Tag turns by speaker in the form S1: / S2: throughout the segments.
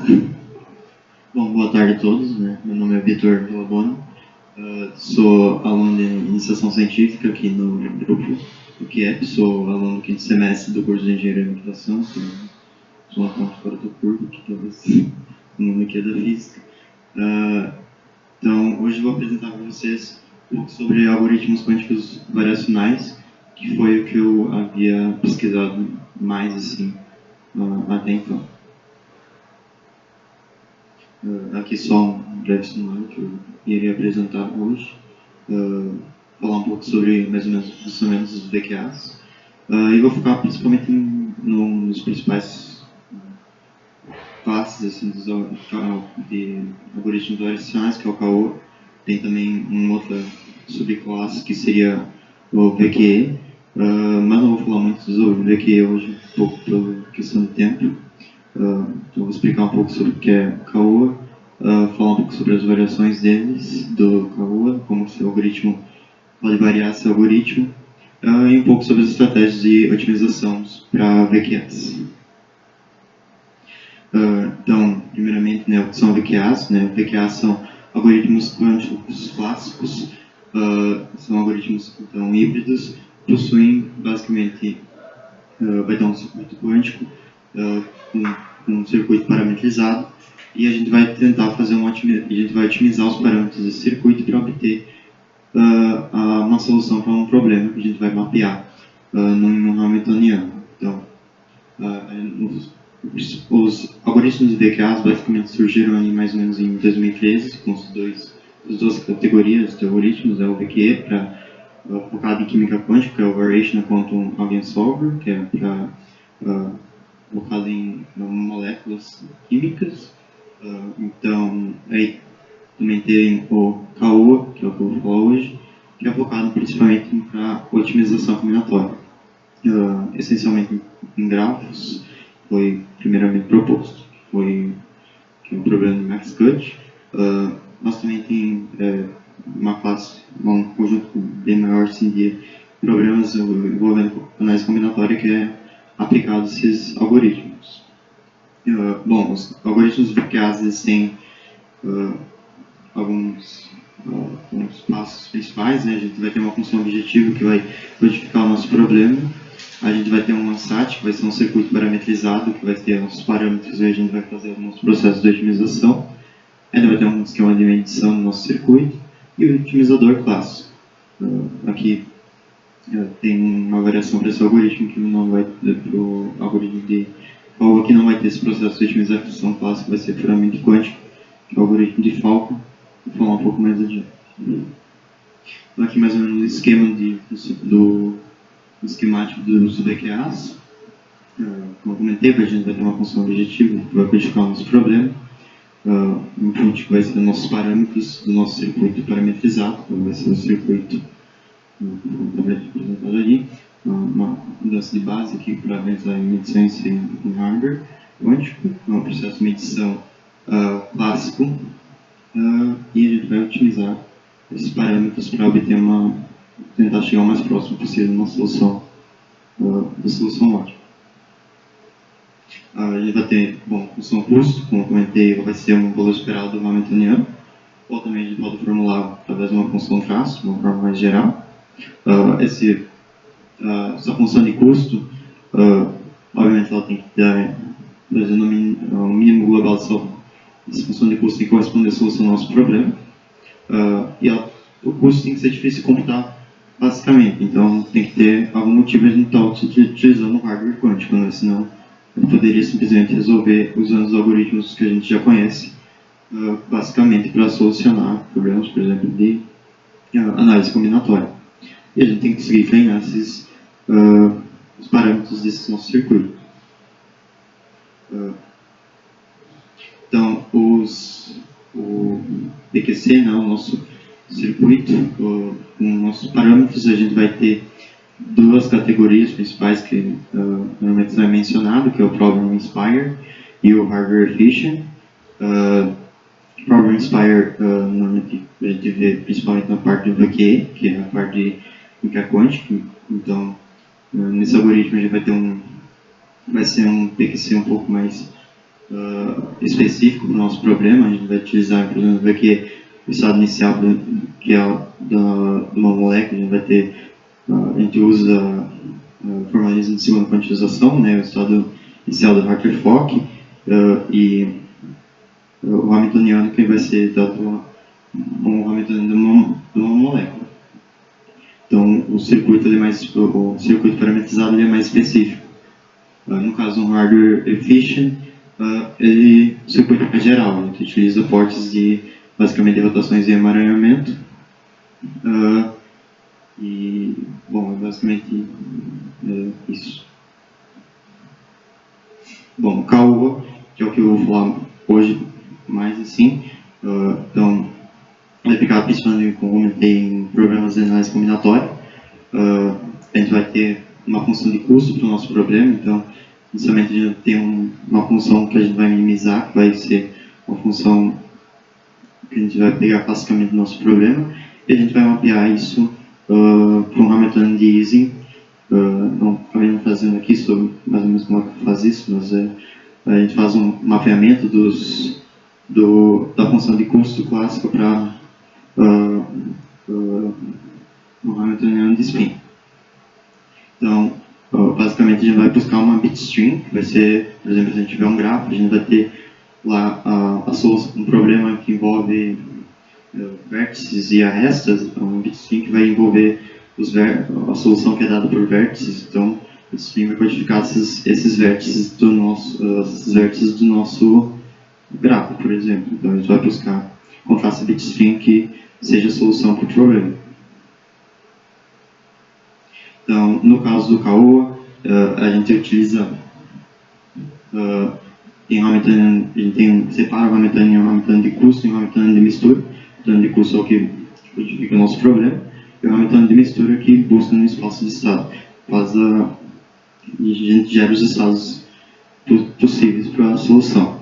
S1: Bom, boa tarde a todos, né? Meu nome é Vitor Labona, sou aluno de iniciação científica aqui no grupo do QIEP, sou aluno do quinto semestre do curso de Engenharia e Computação, sou uma ponta fora do curvo, que talvez o nome aqui é da física. Então, hoje eu vou apresentar para vocês um pouco sobre algoritmos quânticos variacionais, que foi o que eu havia pesquisado mais assim até então. Aqui só um breve sumário que eu iria apresentar hoje, falar um pouco sobre mais ou menos os funcionamentos dos VQAs, e vou focar principalmente nos principais classes assim, de algoritmos variacionais, que é o KO. Tem também uma outra subclasse que seria o VQE, mas não vou falar muito sobre o VQE hoje, um pouco pela questão de tempo. Então vou explicar um pouco sobre o que é Caoa, falar um pouco sobre as variações deles, do Caoa, como esse algoritmo pode variar esse algoritmo, e um pouco sobre as estratégias de otimização para VQAs. Então, primeiramente, né, o que são VQAs? Né? VQAs são algoritmos quânticos clássicos, são algoritmos então, híbridos, possuem basicamente, vai dar um circuito quântico com um circuito parametrizado, e a gente vai tentar fazer a gente vai otimizar os parâmetros desse circuito para obter uma solução para um problema que a gente vai mapear num hamiltoniano. Então, os algoritmos de VQAs basicamente surgiram ali mais ou menos em 2013 com as duas categorias de algoritmos, o VQE para focado em química quântica, que é o Variational Quantum Eigensolver, que é para focado em moléculas químicas. Então, aí também tem o CAOA, que é o que eu vou falar hoje, que é focado principalmente para otimização combinatória. Essencialmente em grafos, foi primeiramente proposto, que é o problema de Max Cut. Nós também tem uma classe, um conjunto bem maior assim, de problemas envolvendo análise combinatória que é aplicado a esses algoritmos. Bom, os algoritmos VQAs têm alguns passos principais, né? A gente vai ter uma função objetiva que vai codificar o nosso problema. A gente vai ter um ANSAT, que vai ser um circuito parametrizado, que vai ter nossos parâmetros e a gente vai fazer o nosso processo de otimização. Ainda vai ter um esquema de medição no nosso circuito e o otimizador clássico. Aqui tem uma variação para esse algoritmo que não vai ter para o algoritmo de Caoa, que não vai ter esse processo de otimização clássico, vai ser puramente quântico, que é o algoritmo de Falcon. Vou falar um pouco mais adiante. Então, aqui mais ou menos o esquema do esquemático dos VQAs. Como eu comentei, a gente vai ter uma função objetiva que vai codificar o nosso problema. Um input que vai ser os nossos parâmetros do nosso circuito parametrizado, então vai ser o circuito apresentado ali, uma mudança de base aqui para realizar medições em hardware quântico, um processo de medição clássico, e a gente vai otimizar esses parâmetros para obter tentar chegar o mais próximo possível numa solução da solução ótima. A gente vai ter, função custo, como eu comentei, vai ser um valor esperado do hamiltoniano, ou também a gente pode formular através de uma função traço, de uma forma mais geral. Essa função de custo, obviamente ela tem que dar, trazendo um mínimo global essa função de custo tem que corresponder à solução do nosso problema. O custo tem que ser difícil de computar basicamente, então tem que ter algum motivo a gente estar utilizando o hardware quântico, né? Senão eu poderia simplesmente resolver usando os algoritmos que a gente já conhece, basicamente para solucionar problemas, por exemplo, de análise combinatória. E a gente tem que conseguir treinar os parâmetros desse nosso circuito. Então, o PQC, né, o nosso circuito, com nossos parâmetros, a gente vai ter duas categorias principais que normalmente é mencionado, que é o Problem Inspire e o Hardware Efficient. Problem Inspire, normalmente a gente vê principalmente na parte do VQE, que é a parte de química quântica. Então, nesse algoritmo a gente vai ser um PQC um pouco mais específico para o nosso problema. A gente vai utilizar, por exemplo, aqui o estado inicial que é de uma molécula. A gente vai ter, a gente usa formalismo de segunda quantização, né, o estado inicial do Hartree-Fock, e o Hamiltoniano que vai ser dado um Hamiltoniano de uma molécula. Então, o circuito parametrizado é mais específico. No caso, um hardware efficient, o circuito é geral. A gente utiliza portes de, basicamente, de rotações e emaranhamento. E, bom, é basicamente isso. Bom, CAUA, que é o que eu vou falar hoje mais assim. Então, vai ficar principalmente, como comentei, em programas de análise combinatória. A gente vai ter uma função de custo para o nosso problema. Então, inicialmente, a gente tem uma função que a gente vai minimizar, que vai ser uma função que a gente vai pegar classicamente do nosso problema, e a gente vai mapear isso para um Hamiltonian de Ising. Não acabei não fazendo aqui sobre mais ou menos como é que faz isso, mas a gente faz um mapeamento da função de custo clássica para um Hamiltoniano de spin. Então, basicamente a gente vai buscar uma bitstream, que vai ser, por exemplo, se a gente tiver um grafo, a gente vai ter lá um problema que envolve vértices e arestas, então um bitstream que vai envolver a solução que é dada por vértices. Então, o bitstream vai codificar esses vértices do nosso grafo, por exemplo. Então, a gente vai buscar encontrar essa bitstream que seja a solução para o problema. Então, no caso do CAUA, a gente utiliza em Hamiltonian, a gente separa o Hamiltonian em um Hamiltonian de custo e um Hamiltonian de mistura. O Hamiltonian de custo é o que codifica o nosso problema, e o Hamiltonian de mistura que busca no espaço de estado. E a gente gera os estados possíveis para a solução.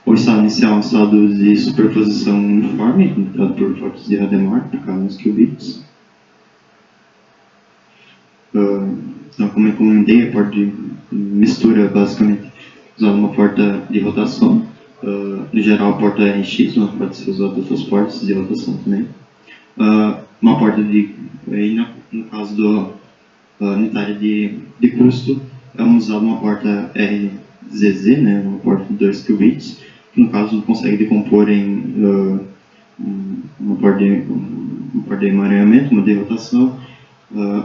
S1: O estado inicial é um estado de superposição uniforme, dado por fortes de Hadamard, por causa dos qubits. Então, como eu comentei, a porta de mistura basicamente usada uma porta de rotação. No geral, a porta RX, mas pode ser usada outras portas de rotação também. Uma porta no caso da unitária de custo, vamos usar uma porta RZZ, né, uma porta de 2 qubits, que no caso consegue decompor em uma porta de emaranhamento, uma de rotação,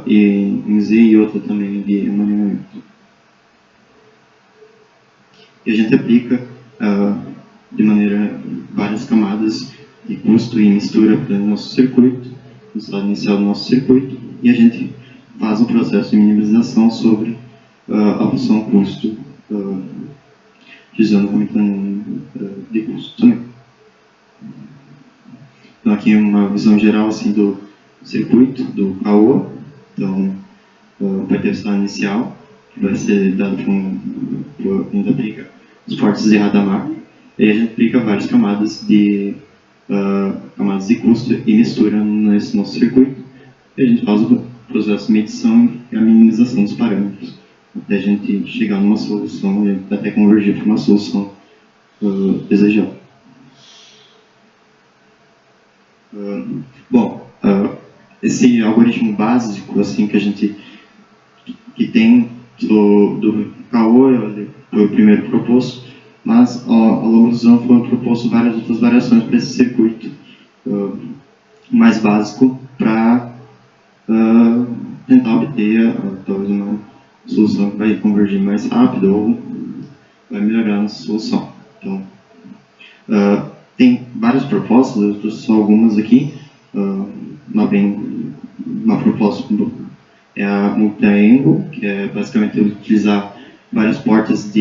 S1: e em Z e outra também de emaranhamento. E a gente aplica de maneira várias camadas de custo e mistura para o nosso circuito, no estado inicial do nosso circuito, e a gente faz um processo de minimização sobre a função custo, utilizando o Hamiltonian de custo também. Então aqui é uma visão geral assim, do circuito, do CAUA. Então vai ter o estado inicial, que vai ser dado por a gente aplica os portes de Hadamard, e a gente aplica várias camadas de custo e mistura nesse nosso circuito, e a gente faz o processo de medição e a minimização dos parâmetros, até a gente chegar numa solução e até convergir para uma solução desejada. Esse algoritmo básico assim, que a gente tem do CAUA foi o primeiro proposto, mas ao longo dos anos foram propostas várias outras variações para esse circuito mais básico para tentar obter talvez uma solução que vai convergir mais rápido ou vai melhorar a nossa solução. Então, tem várias propostas, eu trouxe só algumas aqui. Uma proposta é a multi-angle, que é basicamente utilizar várias portas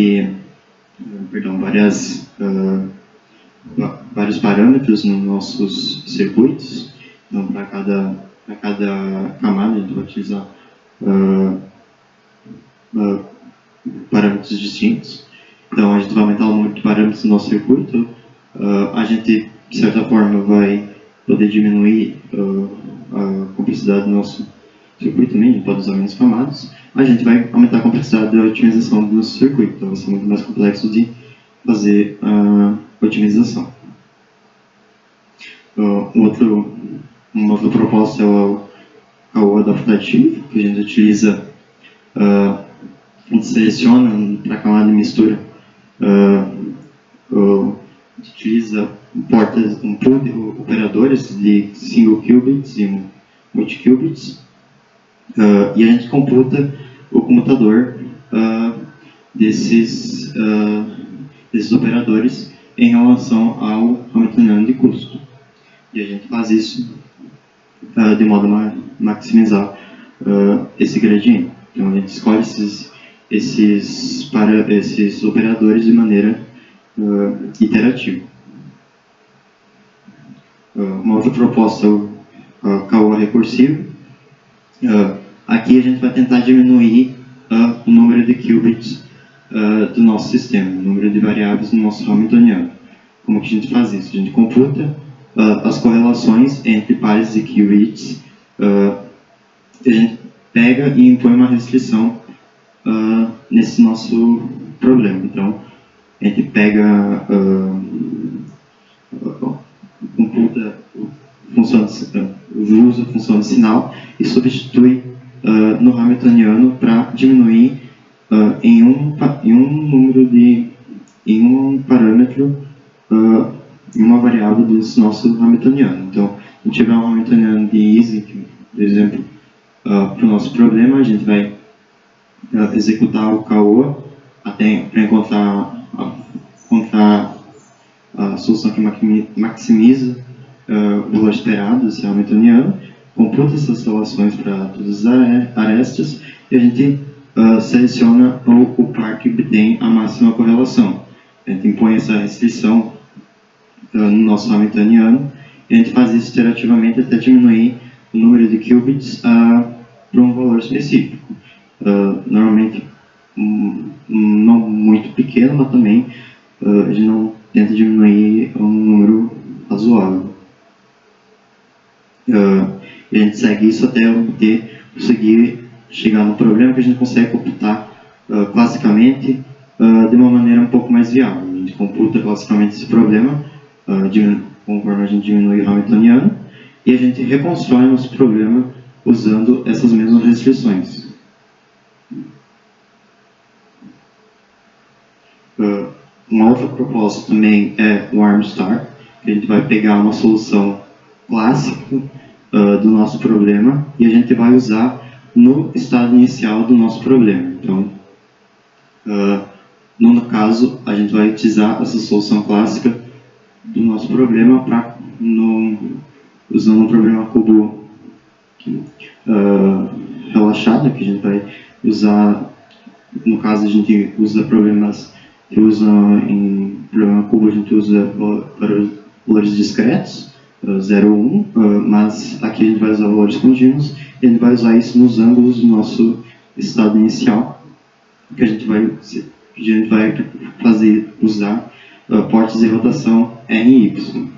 S1: vários parâmetros nos nossos circuitos. Então, para cada camada, a gente vai utilizar parâmetros distintos. Então, a gente vai aumentar o número de parâmetros no nosso circuito. A gente, de certa forma, vai poder diminuir a complexidade do nosso circuito também, a gente pode usar menos camadas. A gente vai aumentar a complexidade da otimização do nosso circuito, então vai ser muito mais complexo de fazer a otimização. Uma outra proposta é o adaptativo, que a gente utiliza, a gente seleciona para a camada de mistura, utiliza um pool de operadores de single qubits e multi-qubits, e a gente computa o comutador desses operadores em relação ao Hamiltoniano de custo. E a gente faz isso de modo a maximizar esse gradiente. Então a gente escolhe esses operadores de maneira iterativa. Uma outra proposta é o KO recursivo. Aqui a gente vai tentar diminuir o número de qubits do nosso sistema, o número de variáveis do nosso Hamiltoniano. Como que a gente faz isso? A gente computa as correlações entre pares de qubits, a gente pega e impõe uma restrição nesse nosso problema. Então, a gente pega, computa usa a função de sinal e substitui no Hamiltoniano para diminuir em um parâmetro em uma variável desse nosso Hamiltoniano. Então, se tiver um Hamiltoniano de Ising, por exemplo, para o nosso problema, a gente vai executar o KO para encontrar a solução que maximiza o valor esperado desse Hamiltoniano, computa essas relações para todas as arestas e a gente seleciona o par que obtém a máxima correlação. A gente impõe essa restrição no nosso Hamiltoniano e a gente faz isso iterativamente até diminuir o número de qubits para um valor específico. Normalmente não muito pequeno, mas também a gente não tenta diminuir um número razoável. E a gente segue isso até conseguir chegar no problema que a gente consegue computar classicamente de uma maneira um pouco mais viável. A gente computa classicamente esse problema conforme a gente diminui o Hamiltoniano e a gente reconstrói nosso problema usando essas mesmas restrições. Uma outra proposta também é o ARMSTAR, que a gente vai pegar uma solução clássica do nosso problema e a gente vai usar no estado inicial do nosso problema. Então, no caso, a gente vai utilizar essa solução clássica do nosso problema usando um problema cubo relaxado, que a gente vai usar, no caso a gente usa problemas que usam em problema cubo, a gente usa valores discretos, 0 ou 1, mas aqui a gente vai usar valores contínuos e a gente vai usar isso nos ângulos do nosso estado inicial, que a gente vai usar portas de rotação R e Y.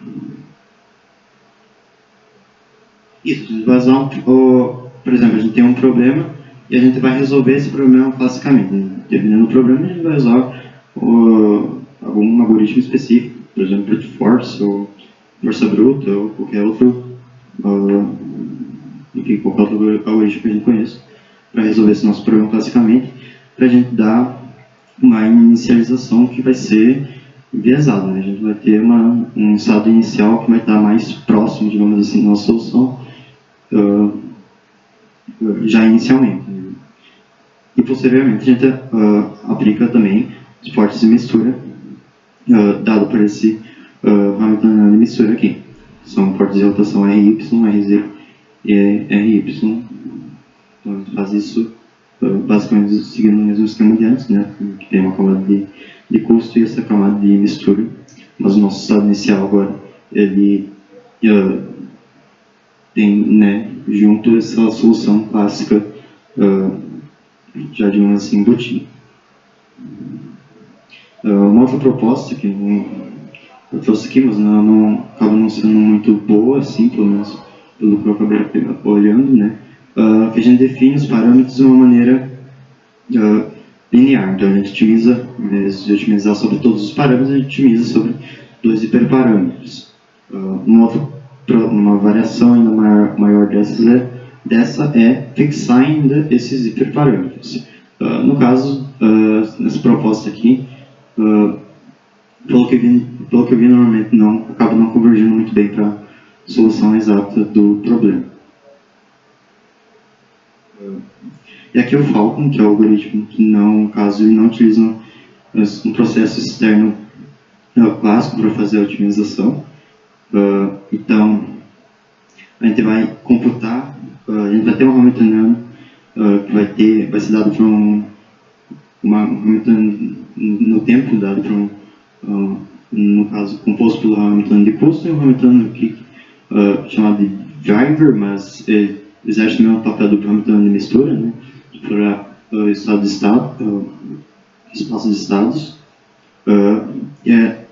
S1: Isso, a gente vai usar, por exemplo, a gente tem um problema e a gente vai resolver esse problema classicamente. Dependendo do problema, a gente vai usar algum algoritmo específico, por exemplo, brute force, ou força bruta, ou qualquer outro algoritmo que a gente conheça, para resolver esse nosso problema classicamente, para a gente dar uma inicialização que vai ser enviesada, né? A gente vai ter um estado inicial que vai estar mais próximo, digamos assim, da nossa solução, já inicialmente. E posteriormente a gente aplica também os portes de mistura, dado por esse Hamiltoniano de mistura aqui. São portes de rotação RY, RZ e RY. Então a gente faz isso basicamente seguindo o mesmo esquema de antes, né? Que tem uma camada de custo e essa camada de mistura. Mas o nosso estado inicial agora, ele tem, né, junto essa solução clássica, já digamos assim, embutida. Uma outra proposta que eu trouxe aqui, mas acaba não sendo muito boa, assim, pelo menos pelo que eu acabei olhando, né? Que a gente define os parâmetros de uma maneira linear. Então a gente otimiza, em vez de otimizar sobre todos os parâmetros, a gente otimiza sobre 2 hiperparâmetros. Uma variação ainda maior dessa é fixar ainda esses hiperparâmetros. No caso, nessa proposta aqui, pelo que eu vi normalmente acaba não convergindo muito bem para a solução exata do problema. E aqui o Falcon, que é o algoritmo que no caso ele não utiliza um processo externo clássico para fazer a otimização. Então, a gente vai computar, a gente vai ter um Hamiltoniano que vai ser dado para uma Hamiltoniano no tempo, dado para no caso, composto pelo Hamiltoniano de custo e um Hamiltoniano chamado de driver, mas ele exerce o mesmo papel do Hamiltoniano de mistura, né? Para o espaço de estados.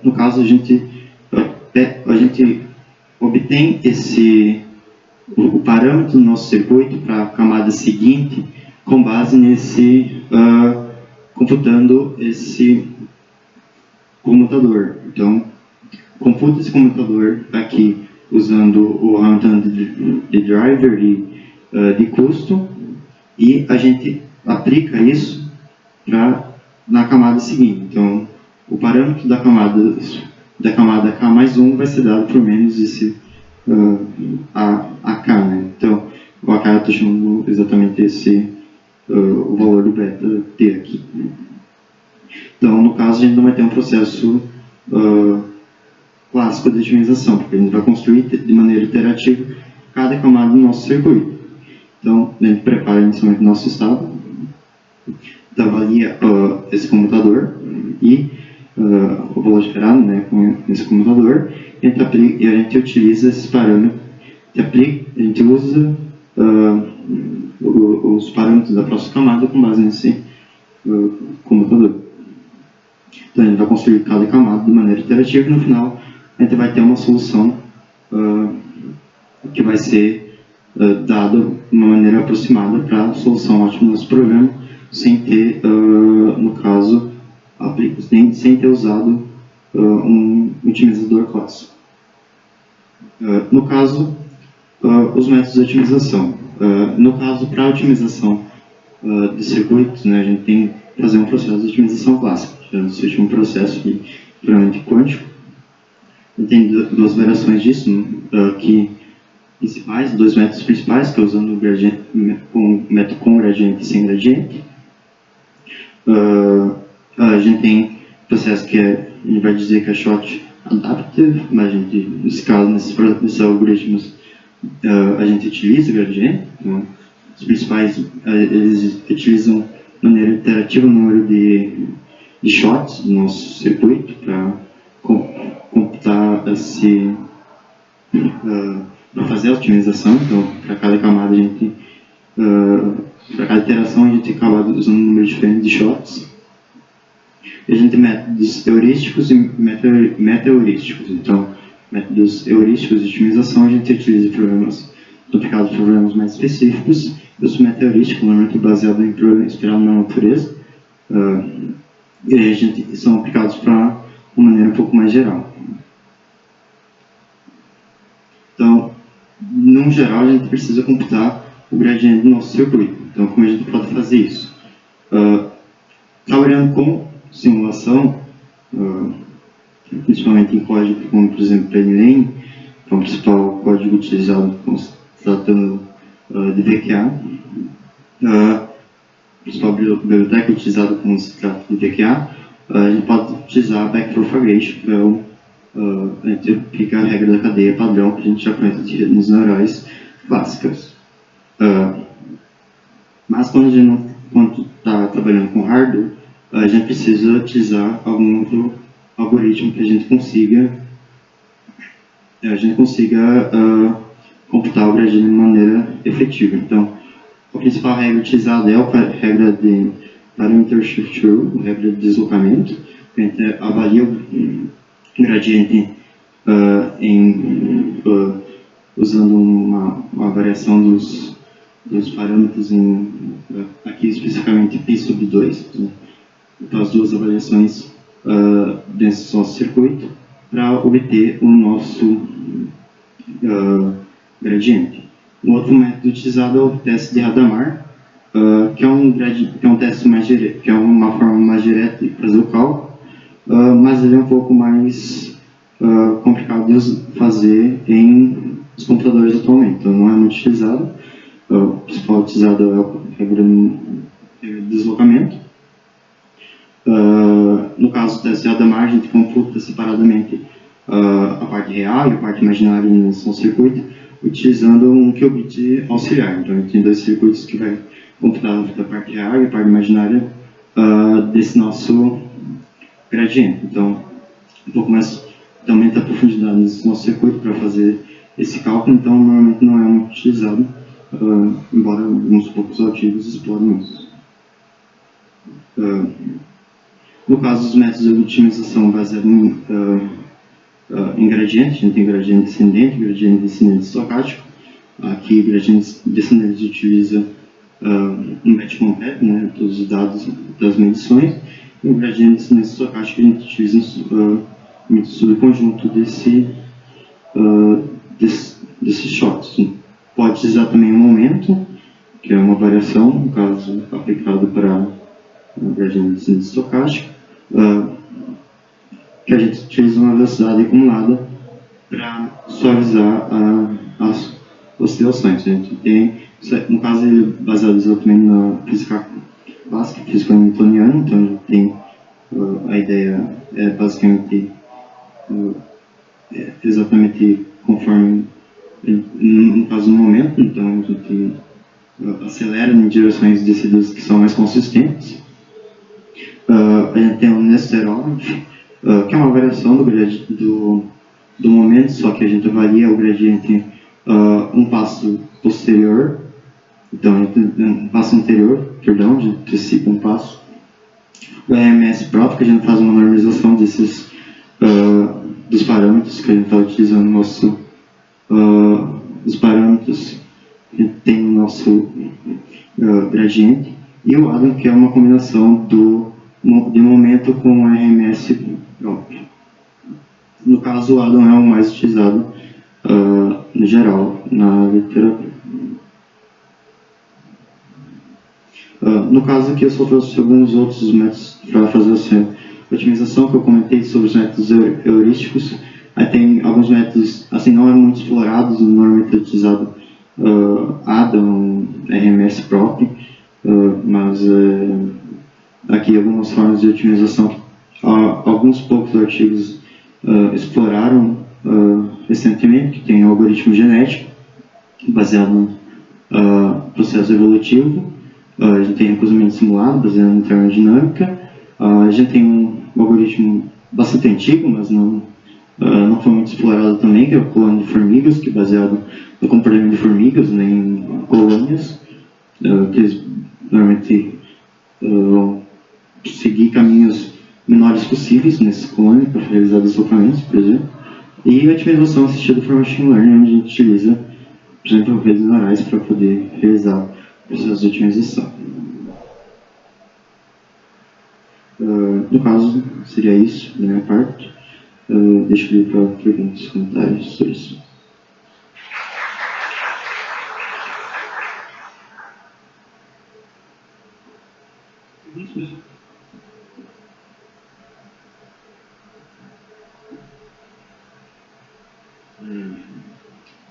S1: No caso, a gente obtém o parâmetro do nosso circuito para a camada seguinte com base nesse, computando esse comutador. Então, computa esse comutador aqui usando o Hamiltoniano de driver de custo, e a gente aplica isso na camada seguinte. Então, o parâmetro da camada K mais 1 vai ser dado por menos esse AK, né? Então, o AK eu estou chamando exatamente o valor do beta T aqui. Então, no caso, a gente não vai ter um processo clássico de otimização, porque a gente vai construir de maneira iterativa cada camada do nosso circuito. Então, a gente prepara inicialmente o nosso estado, avalia esse comutador e o valor gerado, né, com esse comutador, e a gente utiliza esses parâmetros, a gente usa os parâmetros da próxima camada com base nesse comutador. Então, a gente vai construir cada camada de maneira iterativa e no final a gente vai ter uma solução que vai ser dada de uma maneira aproximada para a solução ótima do nosso problema, sem ter, no caso, sem ter usado um otimizador clássico. No caso, os métodos de otimização. No caso, para a otimização de circuitos, né, a gente tem que fazer um processo de otimização clássico, um processo puramente quântico. Tem duas variações disso, dois métodos principais, que é usando o método com gradiente e sem gradiente. A gente tem processo que a gente vai dizer que é short adaptive, mas nesse caso, nesses algoritmos, a gente utiliza gradiente. Então, os principais, eles utilizam de maneira iterativa o número de shots do nosso circuito para computar para fazer a otimização. Então, para cada camada para cada iteração a gente acaba usando um número diferente de shots. E a gente tem métodos heurísticos e meta-heurísticos. Então, métodos heurísticos de otimização a gente utiliza aplicados problemas mais específicos. E os meta-heurísticos, normalmente baseados em problemas esperados na natureza, e são aplicados para uma maneira um pouco mais geral. Então, no geral, a gente precisa computar o gradiente do nosso circuito. Então, como a gente pode fazer isso? Trabalhando com simulação, principalmente em código como, por exemplo, PNLane, que é o principal código utilizado se tratando de VQA. A principal biblioteca utilizada quando se trata de VQA, a gente pode utilizar backpropagation, que a gente aplica a regra da cadeia padrão que a gente já conhece de redes neurais clássicas. Mas quando a gente está trabalhando com hardware, a gente precisa utilizar algum outro algoritmo que a gente consiga computar o gradiente de maneira efetiva. Então, a principal regra utilizada é a regra de parameter shift rule, a regra de deslocamento. A gente avalia o gradiente usando uma variação dos parâmetros aqui especificamente π sub 2. então, as duas avaliações desse nosso circuito para obter o nosso gradiente. O outro método utilizado é o teste de Hadamard, que é um teste mais direto, que é uma forma mais direta de fazer o cálculo, mas ele é um pouco mais complicado de fazer em os computadores atualmente, então não é muito utilizado. O principal utilizado é o regra de deslocamento. No caso do teste de Hadamard, a gente computa separadamente a parte real e a parte imaginária no circuito, utilizando um qubit auxiliar. Então, a gente tem dois circuitos que vai computar a parte real e a parte imaginária desse nosso gradiente. Então, um pouco mais, aumenta a profundidade nesse nosso circuito para fazer esse cálculo, então normalmente não é muito utilizado, embora alguns poucos artigos exploram isso. No caso dos métodos de otimização baseados em gradiente, a gente tem gradiente descendente estocástico. Aqui, gradiente descendente a gente utiliza um batch completo, né, todos os dados das medições, e o gradiente descendente estocástico a gente utiliza um subconjunto desses choques. Pode utilizar também um momento, que é uma variação, no caso aplicado para o gradiente descendente estocástico, que a gente utiliza uma velocidade acumulada para suavizar as oscilações. A gente tem, no caso, ele é baseado exatamente na física clássica, física newtoniana, então a gente tem a ideia é basicamente exatamente conforme, no caso do momento, então a gente acelera em direções decididas que são mais consistentes. A gente tem o Nesterov, que é uma variação do momento, só que a gente avalia o gradiente um passo posterior, então um passo anterior, perdão, a gente antecipa um passo. O RMS próprio, que a gente faz uma normalização dos parâmetros que a gente está utilizando os parâmetros que tem no nosso gradiente, e o Adam, que é uma combinação de momento com o RMS próprio. No caso, o Adam é o mais utilizado em geral na literatura. No caso aqui, eu só trouxe alguns outros métodos para fazer essa otimização que eu comentei sobre os métodos heurísticos. Aí tem alguns métodos, assim, não é muito explorados, normalmente é utilizado Adam, RMS próprio, mas aqui algumas formas de otimização. Alguns poucos artigos exploraram recentemente, que tem o algoritmo genético, baseado no processo evolutivo. A gente tem recrutamento simulado, baseado em termodinâmica. A gente tem um algoritmo bastante antigo, mas não foi muito explorado também, que é o clone de formigas, que é baseado no comportamento de formigas, né, em colônias, que eles normalmente vão seguir caminhos menores possíveis nesse clone para realizar deslocamentos, por exemplo. E a otimização assistida por machine learning, onde a gente utiliza, por exemplo, redes neurais para poder realizar processos de otimização. No caso, seria isso da minha parte. Deixo ali para perguntas e comentários sobre isso.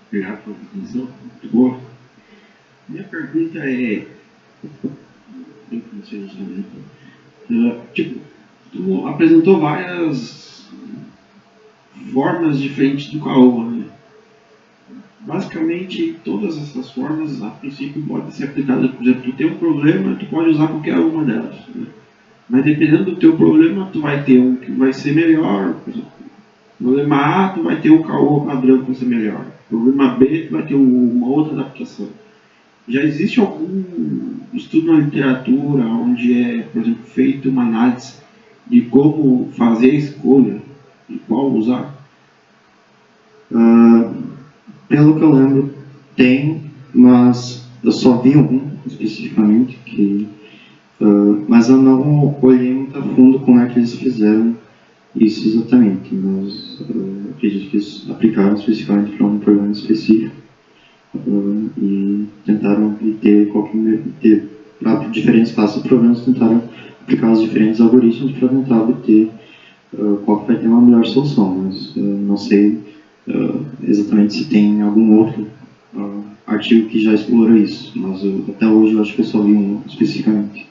S2: Obrigado pela apresentação, muito boa. Minha pergunta é, tu apresentou várias formas diferentes do caoba, né? Basicamente, todas essas formas, a princípio, podem ser aplicadas. Por exemplo, tu tem um problema, tu pode usar qualquer uma delas, né? Mas dependendo do teu problema, tu vai ter um que vai ser melhor. Por exemplo, problema A, tu vai ter o caoba padrão que vai ser melhor. Problema B, tu vai ter uma outra adaptação. Já existe algum estudo na literatura onde é, por exemplo, feita uma análise de como fazer a escolha de qual usar?
S1: Pelo que eu lembro, tem, mas eu só vi um especificamente, que Mas eu não olhei muito a fundo como é que eles fizeram isso exatamente, mas acredito que eles aplicaram especificamente para um problema específico e tentaram ter para diferentes classes de problemas, tentaram aplicar os diferentes algoritmos para tentar obter qual que vai ter uma melhor solução, mas não sei exatamente se tem algum outro artigo que já explora isso, mas até hoje eu acho que eu só vi um especificamente.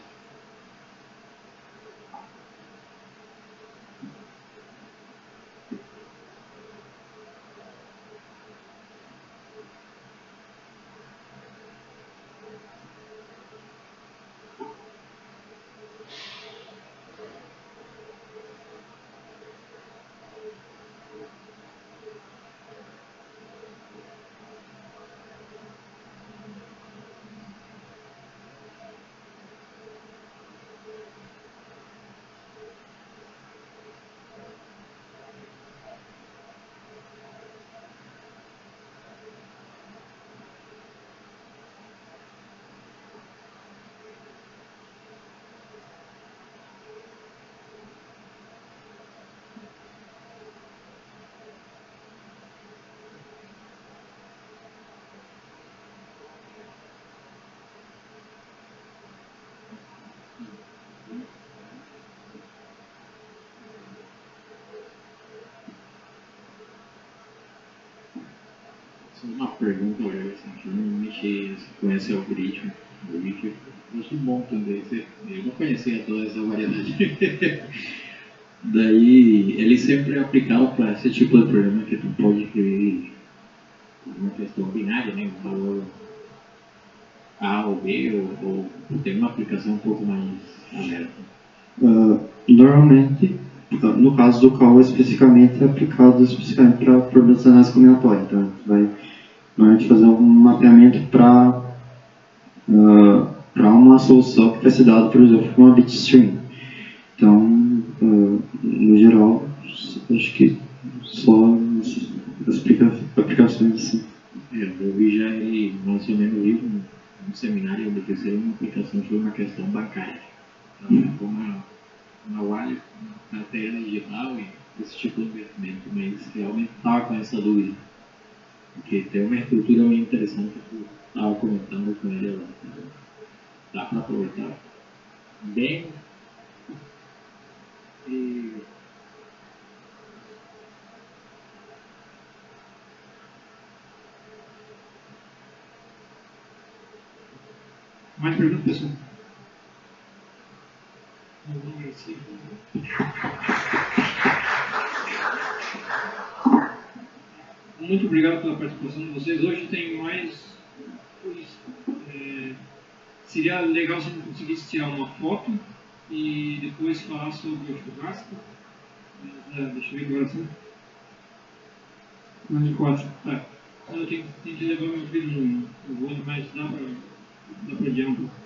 S3: Só uma pergunta, olha, assim, que eu não mexi com esse algoritmo. Eu vi que eu acho bom também. Eu não conhecia toda essa variedade. Daí, ele sempre é aplicado para esse tipo de problema que tu pode escrever uma questão binária, né? Um valor A ou B, ou tem uma aplicação um pouco mais aberta.
S1: Normalmente, no caso do call especificamente, é aplicado especificamente para problemas de análise combinatória. Então, a gente vai normalmente fazer um mapeamento para uma solução que vai ser dada, por exemplo, com uma bitstream. Então, no geral, acho que só as aplicações assim.
S3: Eu vi já ele mais ou menos um seminário onde fizeram uma aplicação sobre uma questão bancária. Então, com uma wallet, uma carteira digital e esse tipo de investimento, mas realmente estava com essa dúvida. Porque tem uma estrutura muito interessante que eu estava comentando com ele agora. Dá para aproveitar bem e
S2: Mais perguntas, pessoal? Muito obrigado pela participação de vocês. Hoje tem mais. Seria legal se a gente conseguisse tirar uma foto e depois falar sobre o churrasco. Deixa eu ver agora sim. Mais de 4. Tá. Eu tenho que levar meu filho no voo, mas dá para adiar um pouco.